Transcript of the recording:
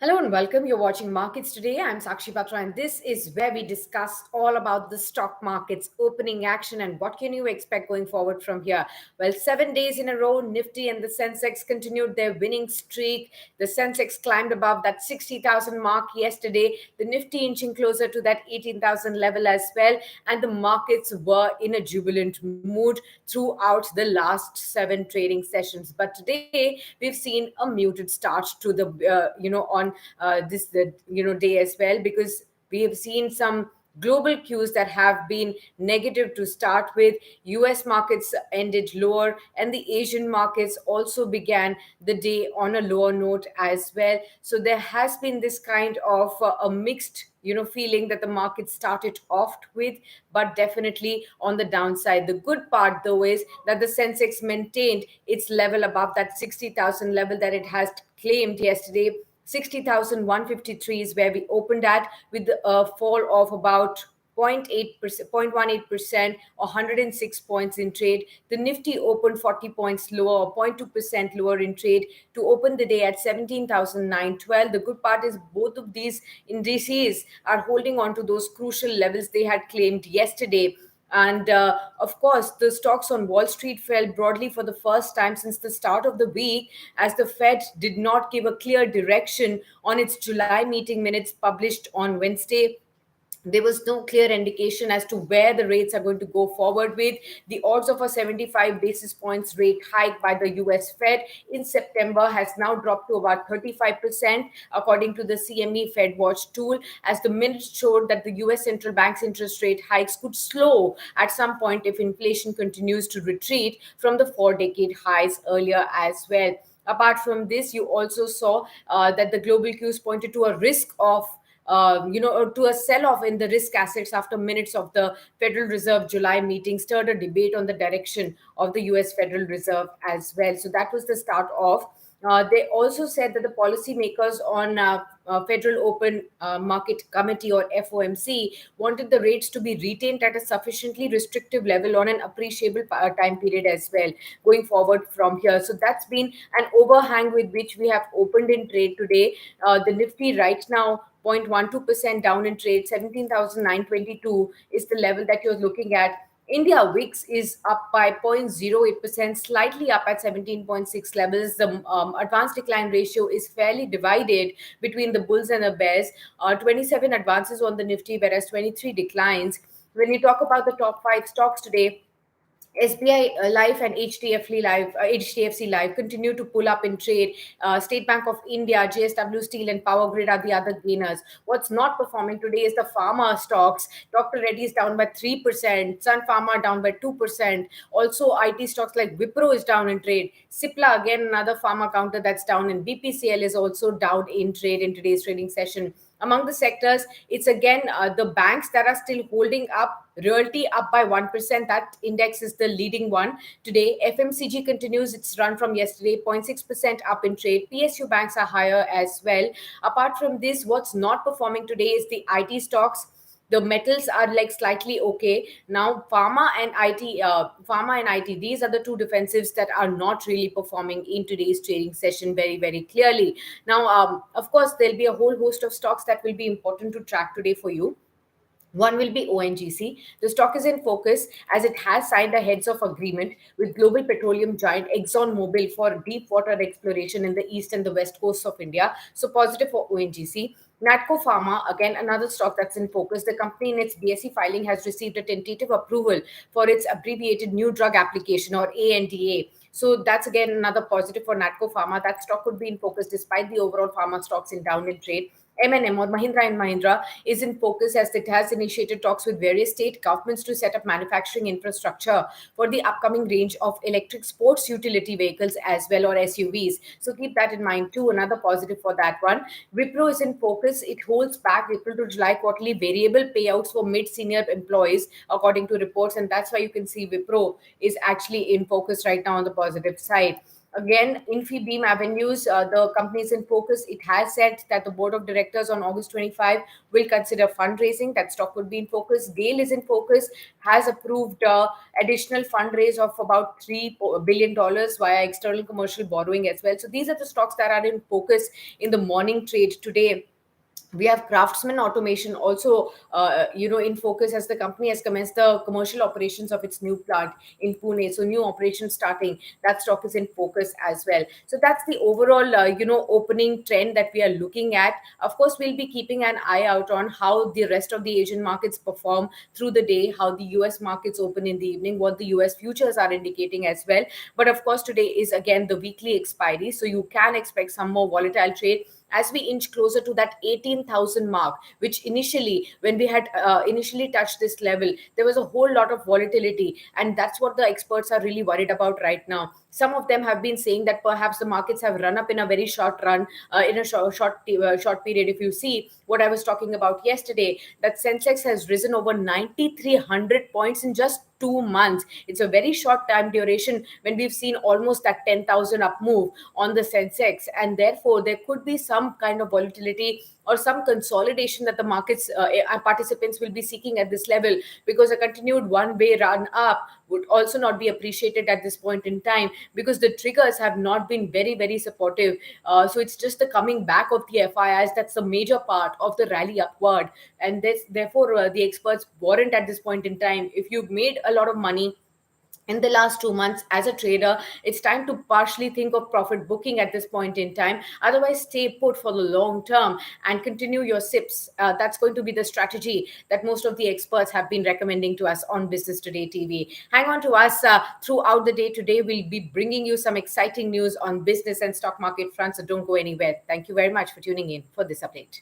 Hello and welcome. You're watching Markets Today. I'm Sakshi Patra, and this is where we discuss all about the stock markets, opening action, and what can you expect going forward from here. Well, 7 days in a row, Nifty and the Sensex continued their winning streak. The Sensex climbed above that 60,000 mark yesterday. The Nifty inching closer to that 18,000 level as well, and the markets were in a jubilant mood throughout the last seven trading sessions. But today we've seen a muted start to the on this day as well, because we have seen some global cues that have been negative to start with. US markets ended lower, and the Asian markets also began the day on a lower note as well. So there has been this kind of a mixed feeling that the market started off with, but definitely on the downside. The good part though is that the Sensex maintained its level above that 60,000 level that it has claimed yesterday. 60,153 is where we opened at, with a fall of about 0.8%, 0.18%, or 106 points in trade. The Nifty opened 40 points lower, or 0.2% lower in trade, to open the day at 17,912. The good part is both of these indices are holding on to those crucial levels they had claimed yesterday. And of course, the stocks on Wall Street fell broadly for the first time since the start of the week, as the Fed did not give a clear direction on its July meeting minutes published on Wednesday. There was no clear indication as to where the rates are going to go forward with. The odds of a 75 basis points rate hike by the US Fed in September has now dropped to about 35%, according to the CME Fed Watch tool, as the minutes showed that the US central bank's interest rate hikes could slow at some point if inflation continues to retreat from the four-decade highs earlier as well. Apart from this, you also saw that the global cues pointed to a risk of to a sell-off in the risk assets after minutes of the Federal Reserve July meeting stirred a debate on the direction of the US Federal Reserve as well. So that was the start of. They also said that the policymakers on Federal Open Market Committee, or FOMC, wanted the rates to be retained at a sufficiently restrictive level on an appreciable time period as well going forward from here. So that's been an overhang with which we have opened in trade today. The Nifty right now 0.12% down in trade, 17,922 is the level that you're looking at. India VIX is up by 0.08%, slightly up at 17.6 levels. The advanced decline ratio is fairly divided between the bulls and the bears. 27 advances on the Nifty, whereas 23 declines. When you talk about the top five stocks today, SBI Life and HDFC Life continue to pull up in trade. State Bank of India, JSW Steel, and Power Grid are the other gainers. What's not performing today is the pharma stocks. Dr. Reddy's down by 3%, Sun Pharma down by 2%. Also, IT stocks like Wipro is down in trade. Cipla, again, another pharma counter that's down, and BPCL is also down in trade in today's trading session. Among the sectors, it's again the banks that are still holding up. Realty up by 1%. That index is the leading one today. FMCG continues its run from yesterday, 0.6% up in trade. PSU banks are higher as well. Apart from this, what's not performing today is the IT stocks. The metals are like slightly okay now. Pharma and IT, these are the two defensives that are not really performing in today's trading session very, very clearly. Now, of course, there'll be a whole host of stocks that will be important to track today for you. One will be ONGC. The stock is in focus as it has signed a heads of agreement with global petroleum giant ExxonMobil for deep water exploration in the east and the west coast of India. So positive for ONGC. Natco Pharma, again, another stock that's in focus. The company in its BSE filing has received a tentative approval for its abbreviated new drug application, or ANDA. So that's again another positive for Natco Pharma. That stock could be in focus despite the overall pharma stocks in down in trade. M&M, or Mahindra and Mahindra, is in focus as it has initiated talks with various state governments to set up manufacturing infrastructure for the upcoming range of electric sports utility vehicles as well, or SUVs. So keep that in mind too. Another positive for that one. Wipro is in focus. It holds back April to July quarterly variable payouts for mid-senior employees, according to reports, and that's why you can see Wipro is actually in focus right now on the positive side. Again, Infibeam Avenues, the company is in focus. It has said that the board of directors on August 25 will consider fundraising. That stock could be in focus. GAIL is in focus, has approved additional fundraise of about $3 billion via external commercial borrowing as well. So these are the stocks that are in focus in the morning trade today. We have Craftsman Automation also in focus, as the company has commenced the commercial operations of its new plant in Pune. So new operations starting, that stock is in focus as well. So that's the overall opening trend that we are looking at. Of course, we'll be keeping an eye out on how the rest of the Asian markets perform through the day, how the US markets open in the evening, what the US futures are indicating as well. But of course, today is again the weekly expiry, so you can expect some more volatile trade as we inch closer to that 18,000 mark, which initially, when we had initially touched this level, there was a whole lot of volatility. And that's what the experts are really worried about right now. Some of them have been saying that perhaps the markets have run up in a very short run, in a short period. If you see what I was talking about yesterday, that Sensex has risen over 9,300 points in just 2 months. It's a very short time duration when we've seen almost that 10,000 up move on the Sensex, and therefore there could be some kind of volatility or some consolidation that the markets participants will be seeking at this level, because a continued one-way run up would also not be appreciated at this point in time, because the triggers have not been very supportive. So it's just the coming back of the FIIs that's the major part of the rally upward. And therefore the experts warrant at this point in time, if you've made a lot of money in the last 2 months as a trader, it's time to partially think of profit booking at this point in time. Otherwise, stay put for the long term and continue your sips. That's going to be the strategy that most of the experts have been recommending to us on Business Today TV. Hang on to us throughout the day today. We'll be bringing you some exciting news on business and stock market fronts, so don't go anywhere. Thank you very much for tuning in for this update.